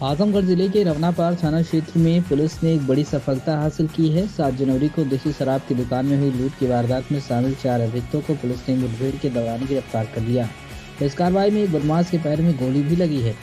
आजमगढ़ जिले के रवनापार थाना क्षेत्र में पुलिस ने एक बड़ी सफलता हासिल की है। 7 जनवरी को देसी शराब की दुकान में हुई लूट की वारदात में शामिल 4 अभियुक्तों को पुलिस ने मुठभेड़ के दौरान गिरफ्तार कर लिया। इस कार्रवाई में एक बदमाश के पैर में गोली भी लगी है।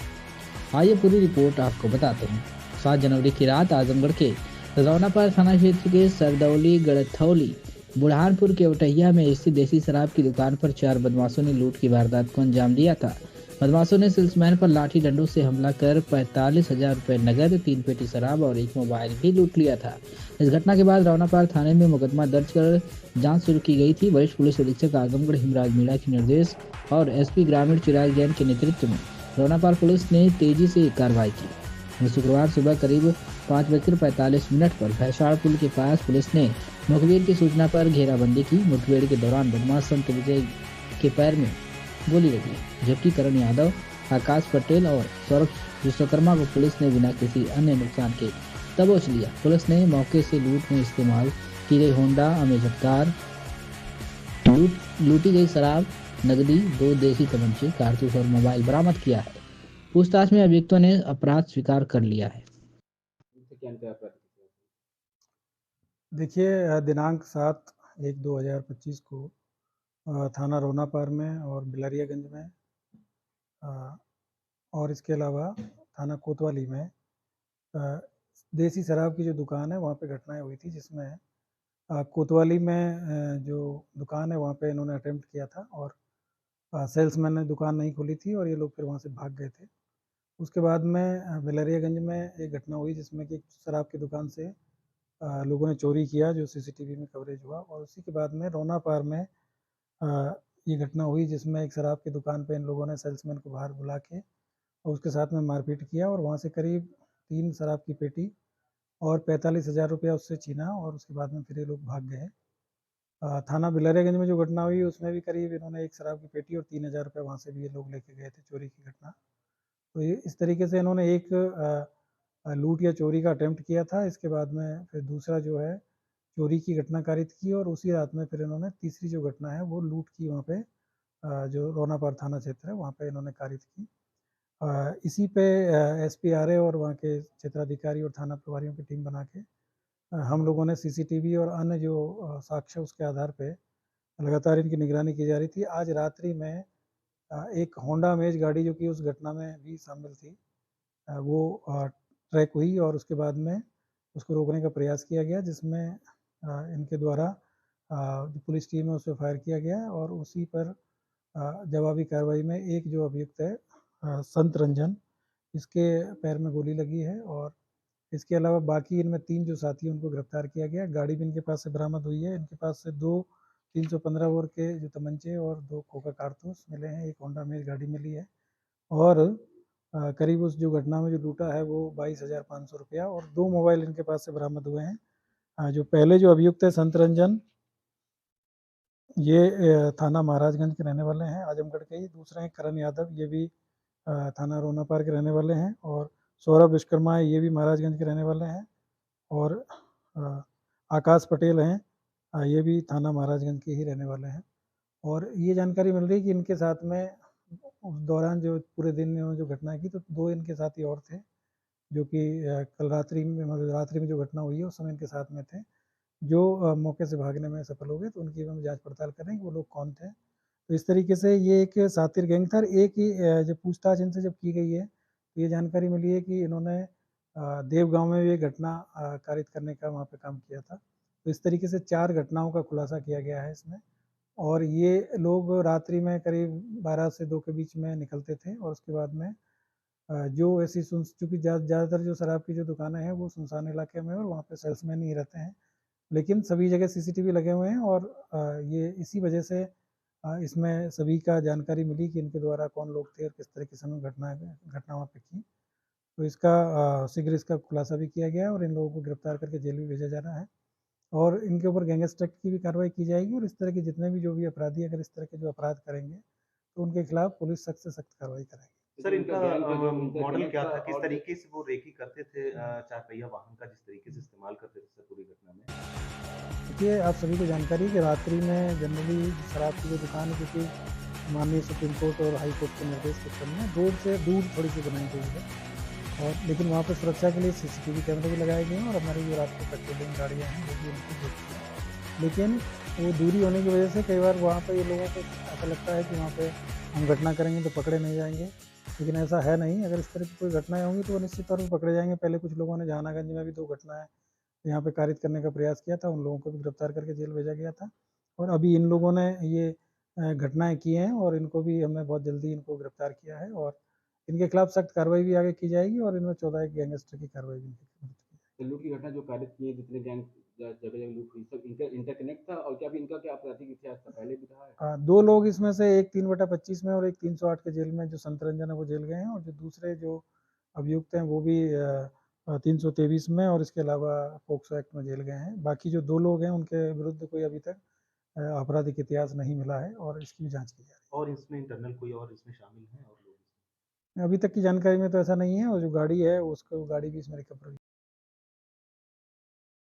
आइए पूरी रिपोर्ट आपको बताते हैं। 7 जनवरी की रात आजमगढ़ के रवनापार थाना क्षेत्र के सरदौली गड़थौली बुरहानपुर के उटैया में स्थित देसी शराब की दुकान पर 4 बदमाशों ने लूट की वारदात को अंजाम दिया था। बदमाशों ने सेल्समैन पर लाठी डंडों से हमला कर 45,000 रुपए नगद, 3 पेटी शराब और एक मोबाइल भी लूट लिया था। इस घटना के बाद रवनापार थाने में मुकदमा दर्ज कर जांच शुरू की गई थी। वरिष्ठ पुलिस अधीक्षक आजमगढ़ हिमराज मीणा के निर्देश और एसपी ग्रामीण चिराग जैन के नेतृत्व में रवनापार पुलिस ने तेजी से कार्रवाई की। शुक्रवार सुबह करीब 5:45 पर भैंसाड़ पुल के पास पुलिस ने मुखबिर की सूचना पर घेराबंदी की। मुठभेड़ के दौरान बदमाश संत विजय के पैर में गोली लगी, जबकि करण यादव, आकाश पटेल और सौरभ विश्वकर्मा को पुलिस ने बिना किसी अन्य नुकसान के दबोच लिया। पुलिस ने मौके से लूट में इस्तेमाल की गई होंडा अमेजन कार, लूटी गई शराब, नकदी, 2 देसी तमंचे, कारतूस और मोबाइल बरामद किया है। पूछताछ में अभियुक्तों ने अपराध स्वीकार कर लिया है। देखिए, दिनांक 7/1/2025 को थाना रोनापार में और बिलरियागंज में और इसके अलावा थाना कोतवाली में देसी शराब की जो दुकान है वहाँ पे घटनाएं हुई थी, जिसमें कोतवाली में जो दुकान है वहाँ पे इन्होंने अटेम्प्ट किया था और सेल्समैन ने दुकान नहीं खोली थी और ये लोग फिर वहाँ से भाग गए थे। उसके बाद में बिलरियागंज में एक घटना हुई जिसमें कि शराब की दुकान से लोगों ने चोरी किया, जो सीसीटीवी में कवरेज हुआ। और उसी के बाद में रोनापार में ये घटना हुई जिसमें एक शराब की दुकान पे इन लोगों ने सेल्समैन को बाहर बुला के और उसके साथ में मारपीट किया और वहाँ से करीब 3 शराब की पेटी और 45,000 रुपया उससे छीना और उसके बाद में फिर ये लोग भाग गए। थाना बिलरियागंज में जो घटना हुई उसमें भी करीब इन्होंने एक शराब की पेटी और 3,000 रुपये वहाँ से भी ये लोग लेके गए थे, चोरी की घटना। तो ये इस तरीके से इन्होंने एक लूट या चोरी का अटेम्प्ट किया था। इसके बाद में फिर दूसरा जो है चोरी की घटना कारित की और उसी रात में फिर इन्होंने तीसरी जो घटना है वो लूट की, वहाँ पे जो रोनापार थाना क्षेत्र है वहाँ पे इन्होंने कारित की। इसी पे SPRA और वहाँ के क्षेत्राधिकारी और थाना प्रभारियों की टीम बना के हम लोगों ने सीसीटीवी और अन्य जो साक्ष्य उसके आधार पे लगातार इनकी निगरानी की जा रही थी। आज रात्रि में एक होंडा अमेज गाड़ी जो कि उस घटना में भी शामिल थी, वो ट्रैक हुई और उसके बाद में उसको रोकने का प्रयास किया गया, जिसमें इनके द्वारा जो पुलिस टीम है उस पर फायर किया गया और उसी पर जवाबी कार्रवाई में एक जो अभियुक्त है संत रंजन, इसके पैर में गोली लगी है और इसके अलावा बाकी इनमें 3 जो साथी हैं उनको गिरफ्तार किया गया। गाड़ी भी इनके पास से बरामद हुई है। इनके पास से 2 315 बोर के जो तमंचे और 2 खोखा कारतूस मिले हैं। एक होंडा अमेज गाड़ी मिली है और करीब उस जो घटना में जो लूटा है वो 22,500 रुपया और 2 मोबाइल इनके पास से बरामद हुए हैं। जो पहले जो अभियुक्त है संत रंजन, ये थाना महाराजगंज के रहने वाले हैं, आजमगढ़ के ही। दूसरे हैं करण यादव, ये भी थाना रोनापार के रहने वाले हैं और सौरभ विश्वकर्मा है, ये भी महाराजगंज के रहने वाले हैं और आकाश पटेल हैं, ये भी थाना महाराजगंज के ही रहने वाले हैं। और ये जानकारी मिल रही है कि इनके साथ में उस दौरान जो पूरे दिन में जो घटना की तो 2 इनके साथी और थे, जो कि कल रात्रि में मतलब रात्रि में जो घटना हुई है उस समय इनके साथ में थे, जो मौके से भागने में सफल हो गए। तो उनकी हम जांच पड़ताल कर रहे हैं कि वो लोग कौन थे। तो इस तरीके से ये एक सातिर गैंग था। एक ही जब पूछताछ इनसे जब की गई है तो ये जानकारी मिली है कि इन्होंने देवगांव में भी एक घटना कारित करने का वहाँ पे काम किया था। तो इस तरीके से 4 घटनाओं का खुलासा किया गया है इसमें और ये लोग रात्रि में करीब 12 से 2 के बीच में निकलते थे और उसके बाद में जो ऐसी चूँकि ज़्यादातर जो शराब की जो दुकानें हैं वो सुनसान इलाके में और वहाँ पे सेल्समैन ही रहते हैं, लेकिन सभी जगह सीसीटीवी लगे हुए हैं और ये इसी वजह से इसमें सभी का जानकारी मिली कि इनके द्वारा कौन लोग थे और किस तरीके से घटना वहाँ पे की। तो इसका शीघ्र इसका खुलासा भी किया गया है और इन लोगों को गिरफ्तार करके जेल भी भेजा जा रहा है और इनके ऊपर गैंगस्टर एक्ट की भी कार्रवाई की जाएगी और इस तरह के जितने भी जो भी अपराधी अगर इस तरह के जो अपराध करेंगे तो उनके खिलाफ पुलिस सख्त से सख्त कार्रवाई करेगी। सर, इनका मॉडल क्या था? किस तरीके से वो रेकी करते थे? 4 पहिया वाहन का जिस तरीके से इस्तेमाल करते थे सर पूरी घटना में? देखिए, आप सभी को जानकारी है कि रात्रि में जनरली शराब की जो दुकान है, क्योंकि माननीय सुप्रीम कोर्ट और हाई कोर्ट के निर्देश के क्रम में रोड से दूर थोड़ी सी बनाई गई है और लेकिन वहाँ पे सुरक्षा के लिए सीसीटीवी कैमरे भी लगाए गए हैं और हमारी जो रात को पेट्रोलिंग गाड़ियाँ हैं वो भी उनको देखती हैं। लेकिन वो दूरी होने की वजह से कई बार वहाँ पे ये लोगों को ऐसा लगता है कि वहाँ पे हम घटना करेंगे तो पकड़े नहीं जाएंगे, लेकिन ऐसा है नहीं। अगर इस तरह की कोई घटनाएं होंगी तो वो निश्चित तौर पर पकड़े जाएंगे। पहले कुछ लोगों ने जहानागंज में भी 2 घटनाएं यहाँ पे कारित करने का प्रयास किया था, उन लोगों को भी गिरफ्तार करके जेल भेजा गया था। और अभी इन लोगों ने ये घटनाएं की हैं और इनको भी हमने बहुत जल्दी इनको गिरफ्तार किया है और इनके खिलाफ सख्त कार्रवाई भी आगे की जाएगी और इनमें 14 एक गैंगस्टर की कार्रवाई भी इनके खिलाफ की जाएगी। तो लूट की घटना जो कारित की है, जितने गैंग जगह जगह लूट हुई, सब इंटरकनेक्ट था और क्या भी इनका क्या आपराधिक इतिहास था, पहले भी था है? 2 लोग इसमें से एक 3/25 में और एक 308 के जेल में जो संतरंजन है वो जेल गए हैं और जो दूसरे जो अभियुक्त हैं वो भी 323 में और इसके अलावा पोक्सो एक्ट में जेल गए हैं। बाकी जो 2 लोग हैं उनके विरुद्ध कोई अभी तक आपराधिक इतिहास नहीं मिला है और इसकी भी जांच की जा रही और इसमें इंटरनल कोई और इसमें शामिल हैं और लोग इसमें? है। अभी तक की जानकारी में तो ऐसा नहीं है और जो गाड़ी है उसको गाड़ी भी इसमें रिकवर हुई।